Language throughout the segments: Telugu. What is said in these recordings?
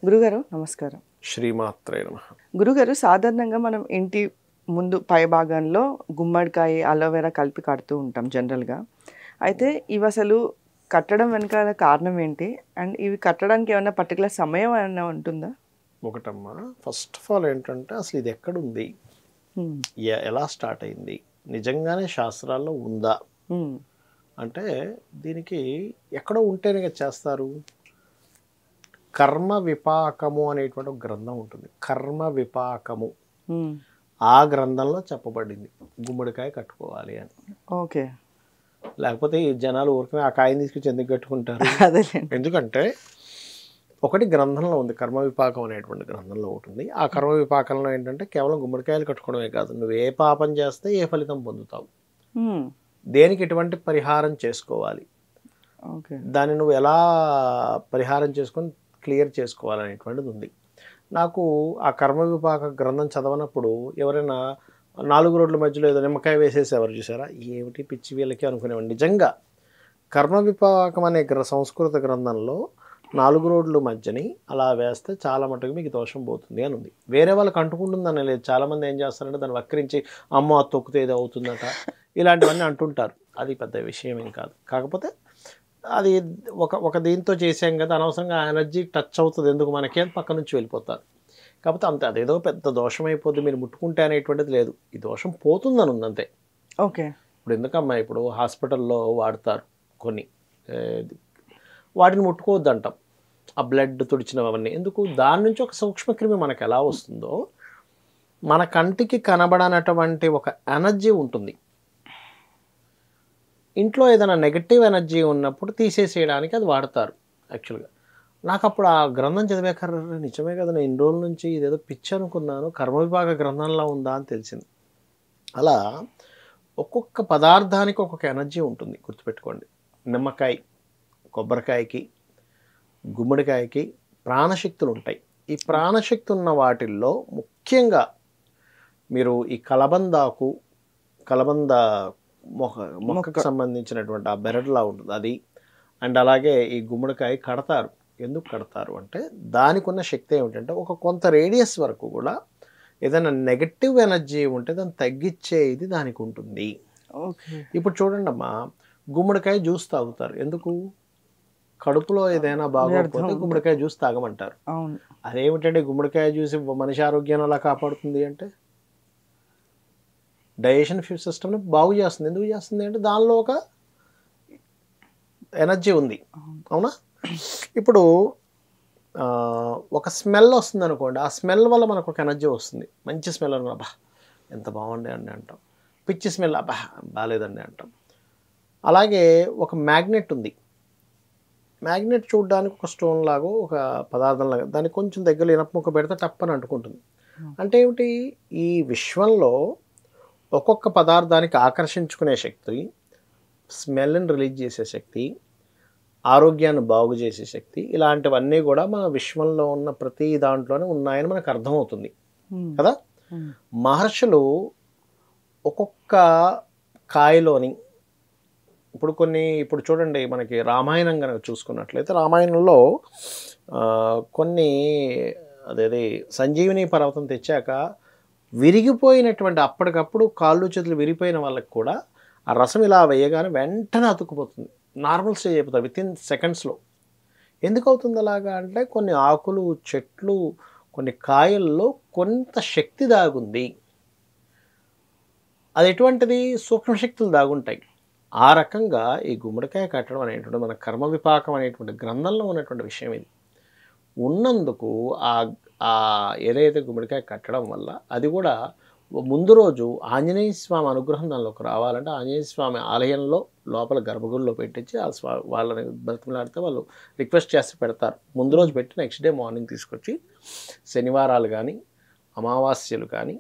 గురుగారు నమస్కారం. శ్రీమాత్రే నమః. గురుగారు సాధారణంగా మనం ఇంటి ముందు పై భాగంలో గుమ్మడికాయ, అలోవెరా కలిపి కడుతూ ఉంటాం జనరల్‌గా. అయితే ఇవి అసలు కట్టడం వెనకాల కారణం ఏంటి? అండ్ ఇవి కట్టడానికి ఏమన్నా పర్టిక్యులర్ సమయం ఏమన్నా ఉంటుందా? ఒకటమ్మా, ఫస్ట్ ఆఫ్ ఆల్ ఏంటంటే అసలు ఇది ఎక్కడుంది, హ్మ్. ఎలా స్టార్ట్ అయింది, నిజంగానే శాస్త్రాల్లో ఉందా హ్మ్. అంటే దీనికి ఎక్కడో ఉంటేనే కదా చేస్తారు. కర్మ విపాకము అనేటువంటి ఒక గ్రంథం ఉంటుంది. కర్మ విపాకము హ్మ్. ఆ గ్రంథంలో చెప్పబడింది గుమ్మడికాయ కట్టుకోవాలి అని. ఓకే. లేకపోతే ఈ జనాలు ఊరికనే ఆ కాయని తీసుకొచ్చి ఎందుకు కట్టుకుంటారు? అదేలేండి. ఎందుకంటే ఒకటి గ్రంథంలో ఉంది, కర్మ విపాకం అనేటువంటి గ్రంథంలో ఉంటుంది. ఆ కర్మ విపాకంలో ఏంటంటే కేవలం గుమ్మడికాయలు కట్టుకోవడమే కాదు, నువ్వు ఏ పాపం చేస్తే ఏ ఫలితం పొందుతావు, హ్మ్. దేనికి ఎటువంటి పరిహారం చేసుకోవాలి, ఓకే. దాన్ని నువ్వు ఎలా పరిహారం చేసుకొని క్లియర్ చేసుకోవాలనేటువంటిది ఉంది. నాకు ఆ కర్మ విపాక గ్రంథం చదవనప్పుడు ఎవరైనా 4 రోడ్ల మధ్యలో ఏదో నిమ్మకాయ వేసేసేవారు చూసారా, ఏమిటి పిచ్చి వీళ్ళకి అనుకునేవాడు. నిజంగా కర్మ విపాకం అనే సంస్కృత గ్రంథంలో 4 రోడ్ల మధ్యని అలా వేస్తే చాలా మటుకు మీకు దోషం పోతుంది అని ఉంది. వేరే వాళ్ళకి అంటుకుంటుందని లేదు. చాలామంది ఏం చేస్తారంటే దాన్ని వక్రించి అమ్మో అది తొక్కితే ఏదో అవుతుందట ఇలాంటివన్నీ అంటుంటారు. అది పెద్ద విషయం ఏం కాదు. కాకపోతే అది ఒక దీంతో చేసాం కదా, అనవసరంగా ఎనర్జీ టచ్ అవుతుంది ఎందుకు మనకి అని పక్క నుంచి వెళ్ళిపోతారు. కాకపోతే అంతే, అదేదో పెద్ద దోషం అయిపోద్ది మీరు ముట్టుకుంటే అనేటువంటిది లేదు. ఈ దోషం పోతుందని ఉంది అంతే. ఓకే. ఇప్పుడు ఎందుకమ్మా, ఇప్పుడు హాస్పిటల్లో వాడతారు కొన్ని, వాటిని ముట్టుకోవద్దు అంటాం. ఆ బ్లడ్ తుడిచినవన్నీ ఎందుకు, దాని నుంచి ఒక సూక్ష్మక్రిమి మనకు ఎలా వస్తుందో మన కంటికి కనబడనటువంటి ఒక ఎనర్జీ ఉంటుంది. ఇంట్లో ఏదైనా నెగటివ్ ఎనర్జీ ఉన్నప్పుడు తీసేసేయడానికి అది వాడతారు యాక్చువల్గా. నాకు అప్పుడు ఆ గ్రంథం చదివాక నిజమే కదా, నేను ఇన్ని రోజుల నుంచి ఇదేదో పిచ్చి అనుకున్నాను, కర్మవిభాగ గ్రంథంలో ఉందా అని తెలిసింది. అలా ఒక్కొక్క పదార్థానికి ఒక్కొక్క ఎనర్జీ ఉంటుంది, గుర్తుపెట్టుకోండి. నిమ్మకాయ, కొబ్బరికాయకి, గుమ్మడికాయకి ప్రాణశక్తులు ఉంటాయి. ఈ ప్రాణశక్తి ఉన్న వాటిల్లో ముఖ్యంగా మీరు ఈ కలబందాకు, కలబంద మొక్కకు సంబంధించినటువంటి ఆ బెరడులా ఉంటుంది అది, అండ్ అలాగే ఈ గుమ్మడికాయ కడతారు. ఎందుకు కడతారు అంటే దానికి ఉన్న శక్తి ఏమిటంటే ఒక కొంత రేడియస్ వరకు కూడా ఏదైనా నెగటివ్ ఎనర్జీ ఉంటే దాన్ని తగ్గించే ఇది దానికి ఉంటుంది. ఓకే. ఇప్పుడు చూడండి అమ్మా, గుమ్మడికాయ జ్యూస్ తాగుతారు ఎందుకు, కడుపులో ఏదైనా బాగోకపోతే గుమ్మడికాయ జ్యూస్ తాగమంటారు. అవును. అదేమిటంటే గుమ్మడికాయ జ్యూస్ మనిషి ఆరోగ్యాన్ని అలా కాపాడుతుంది అంటే డైజెషన్ సిస్టమ్ని బాగు చేస్తుంది. ఎందుకు చేస్తుంది అంటే దానిలో ఒక ఎనర్జీ ఉంది, అవునా? ఇప్పుడు ఒక స్మెల్ వస్తుంది అనుకోండి, ఆ స్మెల్ వల్ల మనకు ఒక ఎనర్జీ వస్తుంది. మంచి స్మెల్ అనుకో, అబ్బా ఎంత బాగుండే అండి అంటాం. పిచ్చి స్మెల్ అబ్బా బాగాలేదండి అంటాం. అలాగే ఒక మ్యాగ్నెట్ ఉంది. మ్యాగ్నెట్ చూడడానికి ఒక స్టోన్ లాగా, ఒక పదార్థం లాగా, దానికి కొంచెం దగ్గర ఇనప ముక్క పెడితే టప్పని అంటుకుంటుంది. అంటే ఏమిటి, ఈ విశ్వంలో ఒక్కొక్క పదార్థానికి ఆకర్షించుకునే శక్తి, స్మెల్ని రిలీజ్ చేసే శక్తి, ఆరోగ్యాన్ని బాగు చేసే శక్తి, ఇలాంటివన్నీ కూడా మన విశ్వంలో ఉన్న ప్రతి దాంట్లోనే ఉన్నాయని మనకు అర్థమవుతుంది కదా. మహర్షులు ఒక్కొక్క కాయలోని ఇప్పుడు చూడండి, మనకి రామాయణం కనుక చూసుకున్నట్లయితే రామాయణంలో కొన్ని అదేది సంజీవిని పర్వతం తెచ్చాక విరిగిపోయినటువంటి, అప్పటికప్పుడు కాళ్ళు చేతులు విరిగిపోయిన వాళ్ళకి కూడా ఆ రసం ఇలా వేయగానే వెంటనే అతుక్కుపోతుంది, నార్మల్ స్టేజ్ అయిపోతారు వితిన్ సెకండ్స్లో. ఎందుకు అవుతుంది అలాగా అంటే కొన్ని ఆకులు, చెట్లు, కొన్ని కాయల్లో కొంత శక్తి దాగుంది. అది ఎటువంటిది, సూక్ష్మశక్తులు దాగుంటాయి. ఆ రకంగా ఈ గుమ్మడికాయ కట్టడం అనేటువంటి మన కర్మ విపాకం అనేటువంటి గ్రంథంలో ఉన్నటువంటి విషయం ఇది ఉన్నందుకు ఏదైతే గుమ్మడికాయ కట్టడం వల్ల అది కూడా ముందు రోజు ఆంజనేయ స్వామి అనుగ్రహం దానిలోకి రావాలంటే ఆంజనేయ స్వామి ఆలయంలో లోపల గర్భగుడిలో పెట్టించి వాళ్ళని బ్రతిమలాడితే వాళ్ళు రిక్వెస్ట్ చేసి పెడతారు. ముందు రోజు పెట్టి నెక్స్ట్ డే మార్నింగ్ తీసుకొచ్చి శనివారాలు కానీ అమావాస్యలు కానీ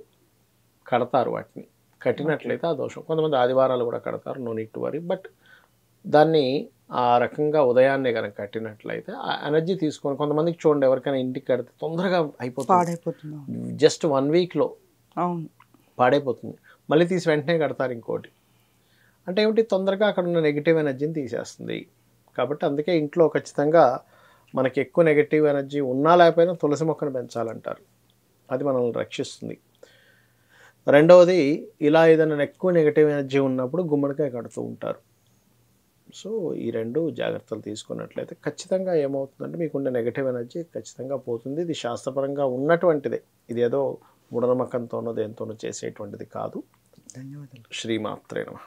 కడతారు. వాటిని కట్టినట్లయితే ఆ దోషం. కొంతమంది ఆదివారాలు కూడా కడతారు, no need to worry. But దాన్ని ఆ రకంగా ఉదయాన్నే కనుక కట్టినట్లయితే ఆ ఎనర్జీ తీసుకొని, కొంతమందికి చూడండి ఎవరికైనా ఇంటికి కడితే తొందరగా అయిపోతుంది, జస్ట్ 1 వీక్లో పాడైపోతుంది. మళ్ళీ తీసి వెంటనే కడతారు ఇంకోటి. అంటే ఏమిటి, తొందరగా అక్కడ ఉన్న నెగిటివ్ ఎనర్జీని తీసేస్తుంది. కాబట్టి అందుకే ఇంట్లో ఖచ్చితంగా మనకి ఎక్కువ నెగటివ్ ఎనర్జీ ఉన్నా లేకపోయినా తులసి మొక్కను పెంచాలంటారు, అది మనల్ని రక్షిస్తుంది. రెండవది, ఇలా ఏదైనా ఎక్కువ నెగటివ్ ఎనర్జీ ఉన్నప్పుడు గుమ్మడికాయ కడుతూ ఉంటారు. సో ఈ రెండు జాగ్రత్తలు తీసుకున్నట్లయితే ఖచ్చితంగా ఏమవుతుందంటే మీకుండే నెగటివ్ ఎనర్జీ ఖచ్చితంగా పోతుంది. ఇది శాస్త్రపరంగా ఉన్నటువంటిదే, ఇది ఏదో మూఢనమ్మకంతోనో దేంతోనో చేసేటువంటిది కాదు. ధన్యవాదాలు. శ్రీమాత్రే నమః.